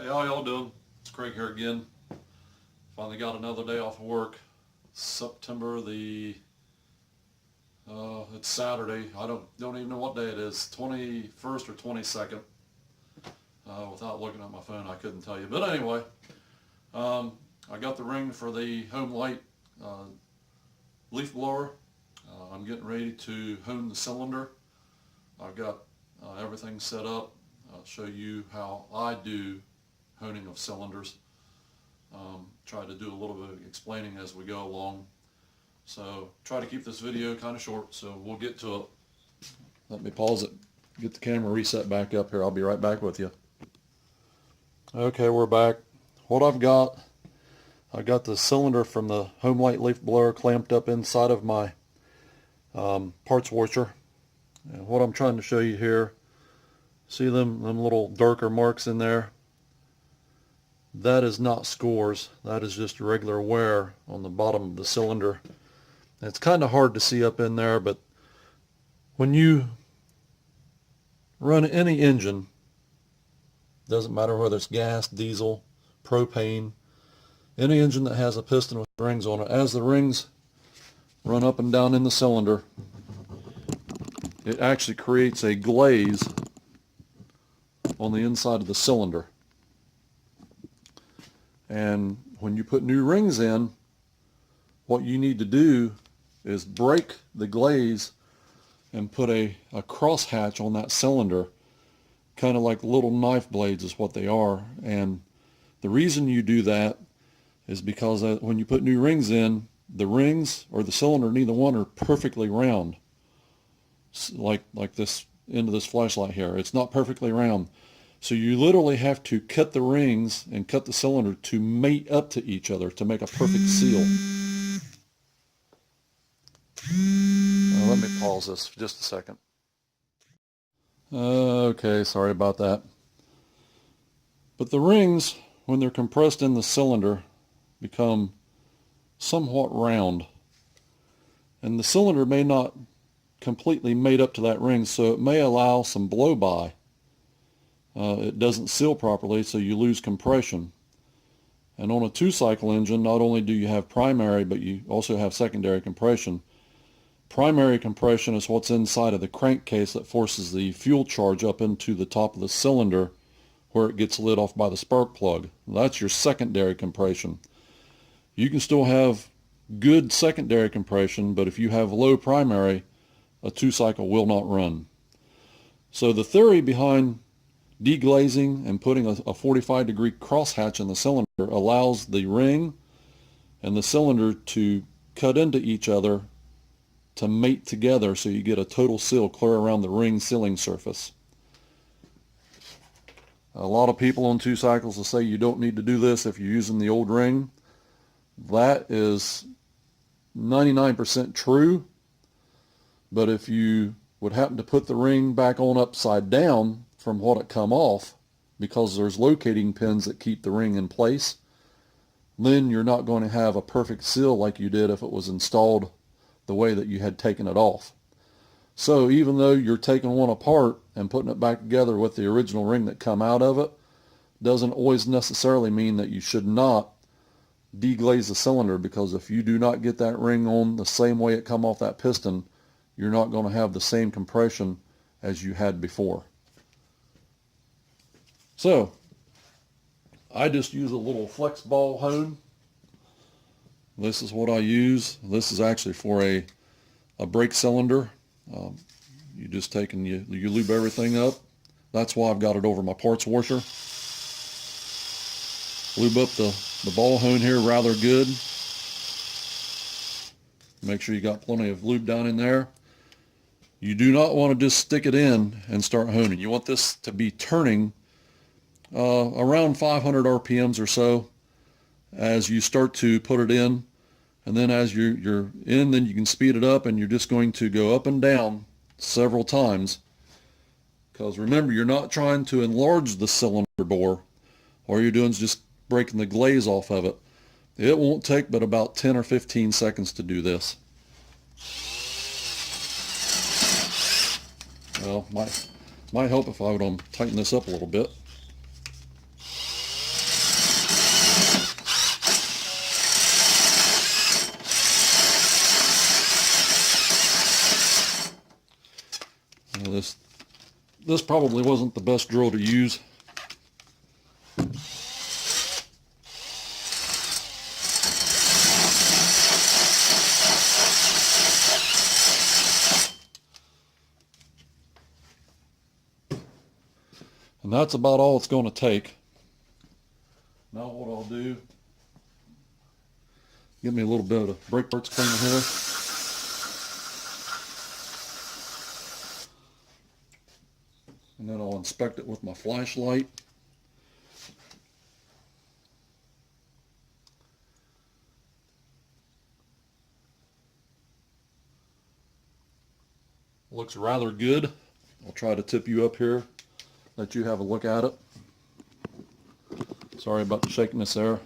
Hey, how y'all doing? It's Craig here again. Finally got another day off of work. September the, it's Saturday. I don't even know what day it is, 21st or 22nd. Without looking at my phone, I couldn't tell you. But anyway, I got the ring for the Homelite leaf blower. I'm getting ready to hone the cylinder. I've got everything set up. I'll show you how I do honing of cylinders. Try to do a little bit of explaining as we go along. So try to keep this video kind of short, so we'll get to it. Let me pause it, get the camera reset back up here. I'll be right back with you. Okay, we're back. What I got the cylinder from the Homelite leaf blower clamped up inside of my parts washer. And what I'm trying to show you here, see them little darker marks in there? That is not scores. That is just regular wear on the bottom of the cylinder. And it's kind of hard to see up in there, but when you run any engine, doesn't matter whether it's gas, diesel, propane, any engine that has a piston with rings on it, as the rings run up and down in the cylinder, it actually creates a glaze on the inside of the cylinder. And when you put new rings in, what you need to do is break the glaze and put a cross hatch on that cylinder, kind of like little knife blades is what they are. And the reason you do that is because when you put new rings in, the rings or the cylinder, neither one are perfectly round, like this end of this flashlight here. It's not perfectly round. So you literally have to cut the rings and cut the cylinder to mate up to each other to make a perfect seal. Let me pause this for just a second. Okay, sorry about that. But the rings, when they're compressed in the cylinder, become somewhat round. And the cylinder may not completely mate up to that ring, so it may allow some blow-by. It doesn't seal properly, so you lose compression. And on a two-cycle engine, not only do you have primary, but you also have secondary compression. Primary compression is what's inside of the crankcase that forces the fuel charge up into the top of the cylinder where it gets lit off by the spark plug. That's your secondary compression. You can still have good secondary compression, but if you have low primary, a two-cycle will not run. So the theory behind deglazing and putting a 45-degree crosshatch in the cylinder allows the ring and the cylinder to cut into each other to mate together, so you get a total seal clear around the ring sealing surface. A lot of people on two cycles will say you don't need to do this if you're using the old ring. That is 99% true, but if you would happen to put the ring back on upside down from what it come off, because there's locating pins that keep the ring in place, then you're not going to have a perfect seal like you did if it was installed the way that you had taken it off. So even though you're taking one apart and putting it back together with the original ring that come out of it, doesn't always necessarily mean that you should not deglaze the cylinder, because if you do not get that ring on the same way it come off that piston, you're not going to have the same compression as you had before. So I just use a little flex ball hone. This is what I use. This is actually for a brake cylinder. You just take and you lube everything up. That's why I've got it over my parts washer. Lube up the ball hone here rather good. Make sure you got plenty of lube down in there. You do not want to just stick it in and start honing. You want this to be turning around 500 RPMs or so as you start to put it in, and then as you're in, then you can speed it up, and you're just going to go up and down several times, because remember, you're not trying to enlarge the cylinder bore. All you're doing is just breaking the glaze off of it. It won't take but about 10 or 15 seconds to do this. Well, might help if I would tighten this up a little bit. Now this probably wasn't the best drill to use. And that's about all it's going to take. Now what I'll do, get me a little bit of brake parts cleaner here. And then I'll inspect it with my flashlight. Looks rather good. I'll try to tip you up here, let you have a look at it. Sorry about the shakiness there.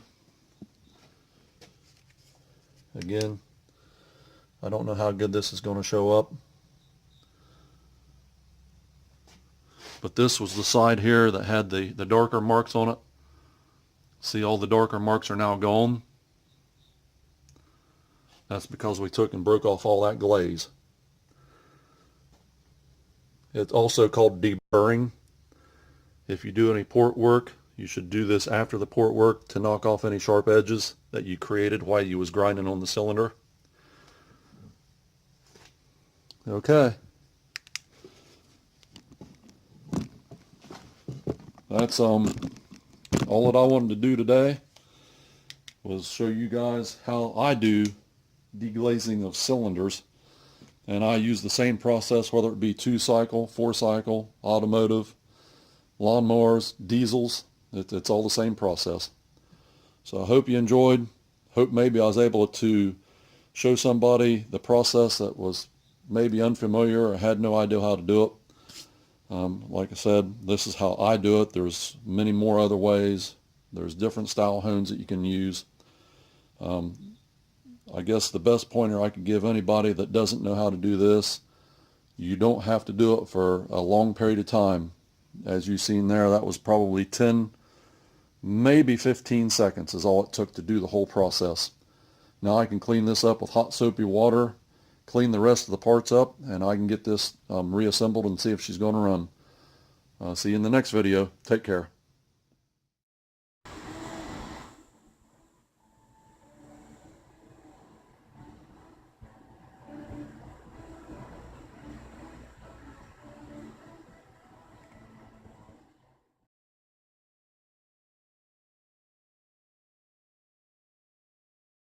Again, I don't know how good this is going to show up. But this was the side here that had the darker marks on it. See, all the darker marks are now gone. That's because we took and broke off all that glaze. It's also called deburring. If you do any port work, you should do this after the port work to knock off any sharp edges that you created while you was grinding on the cylinder. Okay. That's all that I wanted to do today was show you guys how I do deglazing of cylinders. And I use the same process, whether it be 2-cycle, 4-cycle, automotive, lawnmowers, diesels. It's all the same process. So I hope you enjoyed. Hope maybe I was able to show somebody the process that was maybe unfamiliar or had no idea how to do it. Like I said, this is how I do it. There's many more other ways. There's different style hones that you can use. I guess the best pointer I could give anybody that doesn't know how to do this, you don't have to do it for a long period of time. As you've seen there, that was probably 10, maybe 15 seconds is all it took to do the whole process. Now I can clean this up with hot soapy water, clean the rest of the parts up, and I can get this reassembled and see if she's going to run. See you in the next video. Take care.